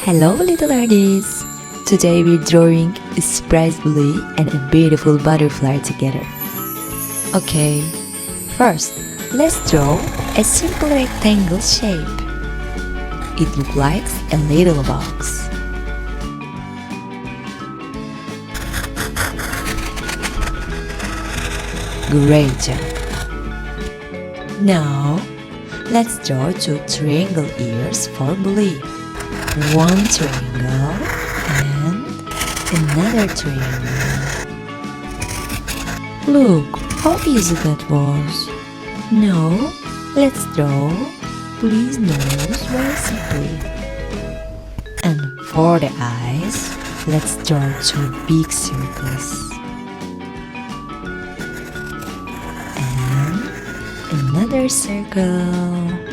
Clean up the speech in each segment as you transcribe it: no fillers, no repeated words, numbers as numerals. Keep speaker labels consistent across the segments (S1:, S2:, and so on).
S1: Hello little artists! Today we're drawing a surprise bluey and a beautiful butterfly together. Okay, first let's draw a simple rectangle shape. It looks like a little box. Great job! Now let's draw two triangle ears for bluey. One triangle and another triangle. Look how easy that was. Now let's draw bluey's nose very simply. And for the eyes, let's draw two big circles. And another circle.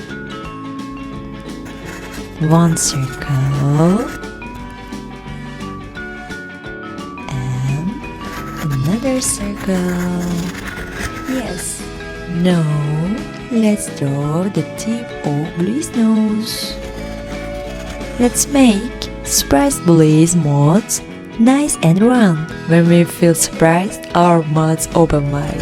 S1: One circle and another circle. Yes. Now let's draw the tip of bluey's nose. Let's make surprise bluey's mouth nice and round. When we feel surprised, our mouths open wide.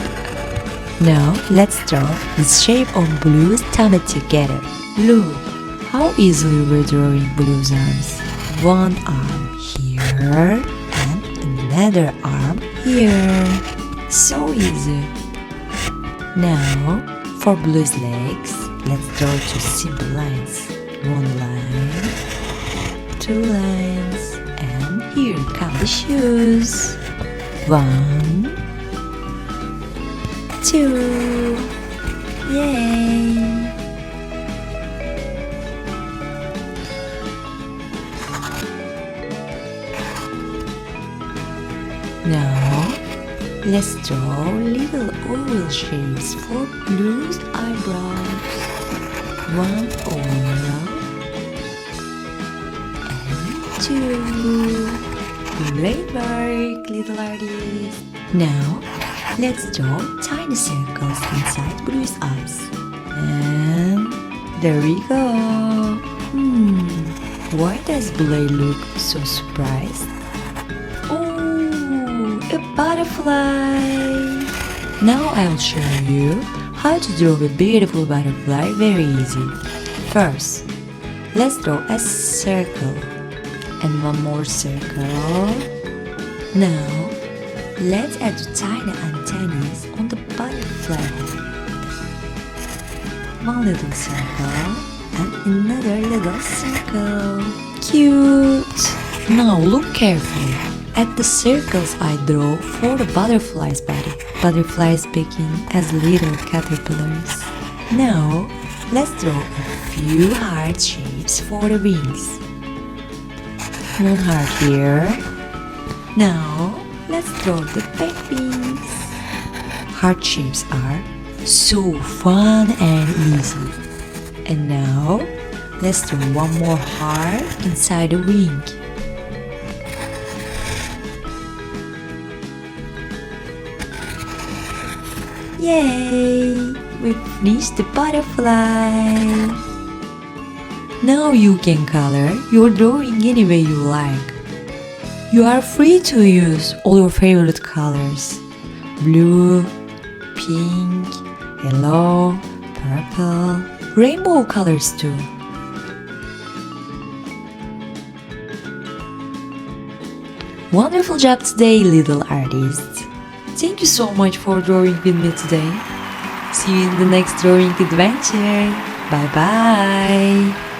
S1: Now let's draw the shape of bluey's tummy together. Look how easily we're drawing bluey's arms. One arm here and another arm here. So easy. Now for bluey's legs, let's draw two simple lines. One line, two lines, and here come the shoes. One, two. Yay! Now, let's draw little oval shapes for bluey's eyebrows. One oval and two. Great work, little artist. Now, let's draw tiny circles inside bluey's eyes. And there we go. Why does Bluey look so surprised? A butterfly! Now I'll show you how to draw a beautiful butterfly very easy. First, let's draw a circle and one more circle. Now, let's add tiny antennas on the butterfly. One little circle and another little circle. Cute! Now look carefully at the circles I draw for the butterfly's body. Butterflies begin as little caterpillars. Now, let's draw a few heart shapes for the wings. One heart here. Now, let's draw the back wings. Heart shapes are so fun and easy. And now, let's draw one more heart inside the wing. Yay! We finished the butterfly! Now you can color your drawing any way you like. You are free to use all your favorite colors. Blue, pink, yellow, purple, rainbow colors too. Wonderful job today, little artists! Thank you so much for drawing with me today. See you in the next drawing adventure. Bye bye.